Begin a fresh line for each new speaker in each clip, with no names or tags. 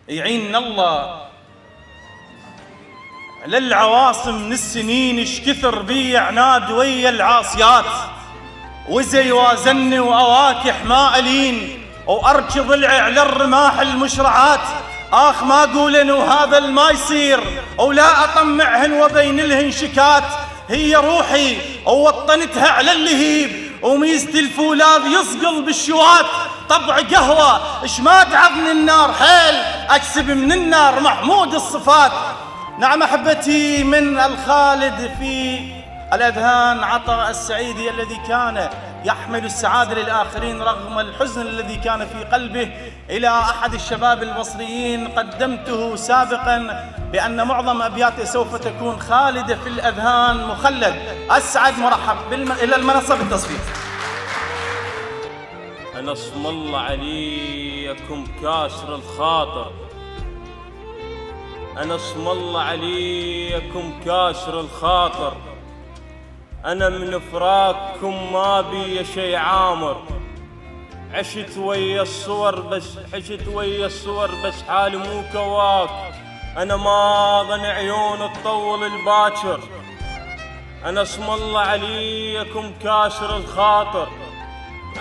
يعين الله للعواصم من السنين، اش كثر بي عناد ويا العاصيات، وزي وازني واواكح ما الين، وارجي ضلعي على الرماح المشرعات. اخ ما اقول وهذا الما يصير، ولا اطمعهن وبين الهن شكات. هي روحي ووطنتها على اللهيب، وميزة الفولاذ يصقل بالشوات. طبع قهوة اش ما تعظني النار، حيل اكسب من النار محمود الصفات. نعم أحبتي، من الخالد في الأذهان عطاء السعيدي الذي كان يحمل السعادة للآخرين رغم الحزن الذي كان في قلبه. إلى أحد الشباب البصريين قدمته سابقا بأن معظم أبياته سوف تكون خالدة في الأذهان مخلد. أسعد مرحب إلى المنصة بالتصفيق.
أنا اسم الله عليكم كاسر الخاطر، أنا اسم الله عليكم كاسر الخاطر. أنا من فراقكم ما بي شي عامر، عشت ويا الصور بس حالي مو كواك. أنا ما ظن عيون تطول الباكر. أنا اسم الله عليكم كاسر الخاطر.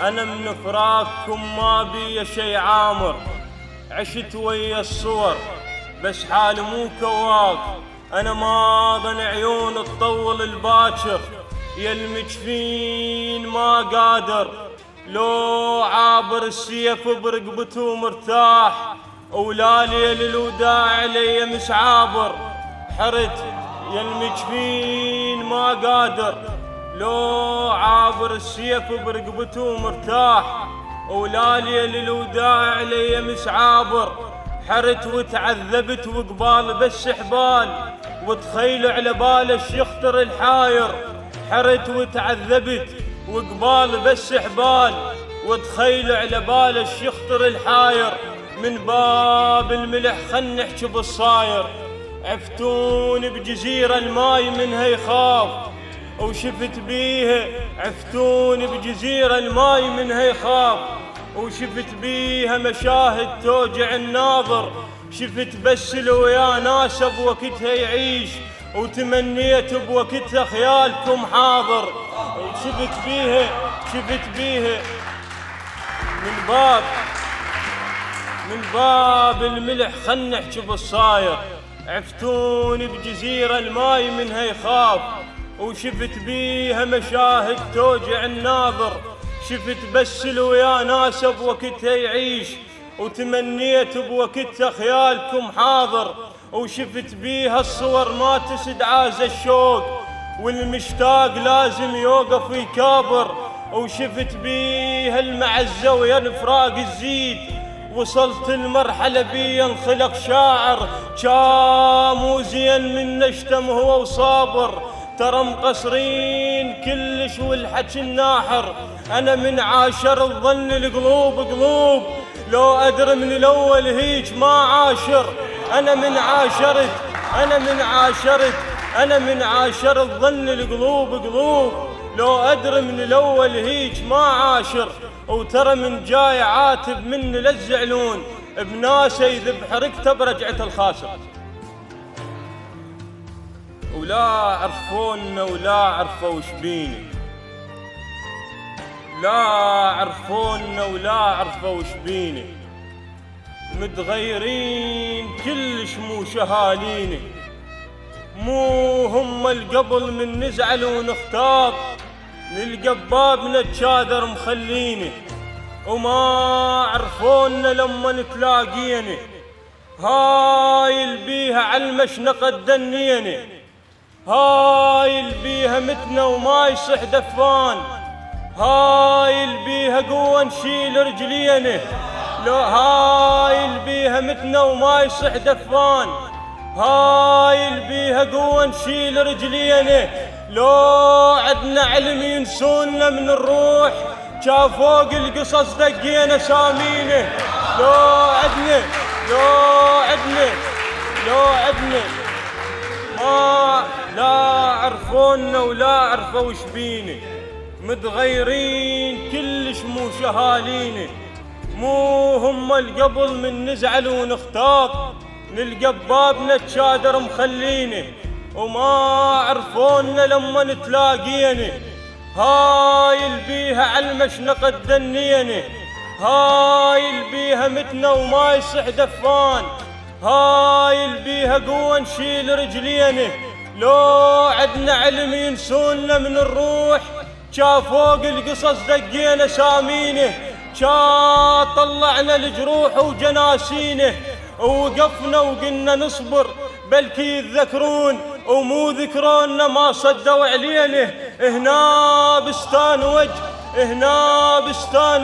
أنا من فراقكم ما بي شي عامر، عشت ويا الصور بس حالي مو كواك. أنا ما ظن عيون تطول الباكر، يا المجفين ما قادر لو عابر السيف برقبته مرتاح، ولا ليل الوداع علي مش عابر. حرت يا المجفين ما قادر لو عابر السيف برقبته مرتاح، ولا ليل الوداع علي مش عابر. حرت وتعذبت وقبال بس حبال، وتخيل على بالش يخطر الحاير. حرت وتعذبت وقبال بس حبال، وتخيل على بالش يخطر الحاير. من باب الملح خل نحكي بالصاير، عفتون بجزيرة الماي منها يخاف وشفت بيها. عفتون بجزيرة الماي منها يخاف وشفت بيها مشاهد توجع الناظر. شفت بس لو يا ناس بوقتها يعيش، وتمنيت بوقتها خيالكم حاضر. شفت بيها من باب الملح خل نحكي بالصاير. عفتون بجزيرة الماي منها يخاف وشفت بيها مشاهد توجع الناظر. شفت بس لو يا ناس بوقتها يعيش، وتمنيت بوقتها خيالكم حاضر. وشفت بيها الصور ما تسد عاز الشوق، والمشتاق لازم يوقف يكابر. وشفت بيها المعزة ويا الفراق الزيد، وصلت المرحلة بي انخلق شاعر. كامو زين من نشتم هو وصابر، ترى مقصرين كلش والحكي الناحر. أنا من عاشر الظن القلوب قلوب، لو أدري من الأول هيج ما عاشر. أنا من عاشر الظن القلوب قلوب، لو أدري من الأول هيج ما عاشر. وترى من جاي عاتب من للزعلون، بناسه يذبح ركته برجعة الخاسر. ولا عرفونا ولا عرفوا وش بيني، لا عرفونا ولا عرفوا وش بيني. متغيرين كلش مو شهاليني، مو هم القبل من نزعل ونختار، نلقى ببابنا الشادر مخليني. وما عرفونا لما نتلاقيني، هاي البيها عالمشنقة الدنيني. هاي البيها متنا وما يصح دفان، هاي البيها قوة نشيل رجلينه. لو هاي البيها متنا وما يصح دفان، هاي البيها قوة نشيل رجلينه. لو عدنا علم ينسونا من الروح، فوق القصص دقينا سامينه. لو عدنا ما لا عرفونا ولا عرفوا وش بيني. متغيرين كلش مو شهاليني، مو هم القبل من نزعل ونختار نلقى ببابنا تشادر مخلينه وما عرفونا لما نتلاقينه هاي البيها عالمشنقة الدنينه هاي البيها متنا وما يصح دفان هاي البيها قوة نشيل رجلينه لو عدنا علم ينسونا من الروح جا فوق القصص دقينا سامينه جا طلعنا الجروح وجناسينه ووقفنا وقلنا نصبر بلكي يتذكرون ومو ذكرونا ما صدوا علينا هنا بستان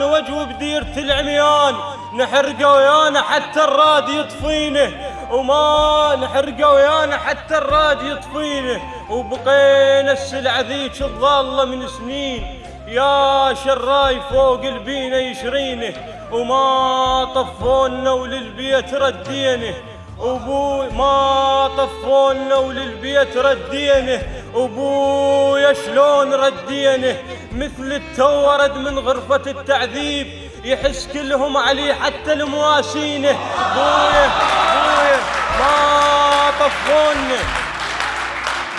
وجه وبديرة العميان نحرقه ويانا حتى الراد يطفينه وما نحرقه ويانا حتى الراد يطفينه وبقينا السلعة ذيك الضالة من سنين يا شراي فوق البينا يشرينه وما طفونا وللبيت ردينه ما طفونا وللبيت ردينه وبويا شلون ردينه مثل التورد من غرفة التعذيب يحس كلهم عليه حتى المواسينه بويا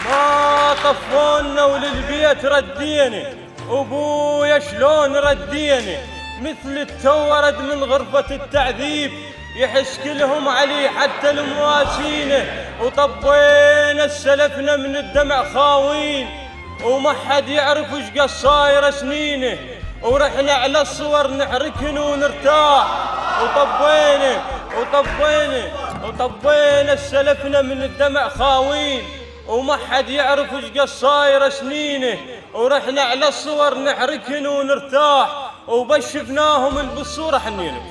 ما طفونا وللبيت ردينه وبويا شلون ردينه مثل التورد من غرفة التعذيب يحس كلهم عليه حتى المواسينه وطبينا السلفنا من الدمع خاوين وما حد يعرف وش قد صاير سنينه ورحنا على الصور نحركن ونرتاح وطبينا السلفنا من الدمع خاوين وما حد يعرف وش قد صاير سنينه ورحنا على الصور نحركن ونرتاح وبشفناهم بالصورة حنينه.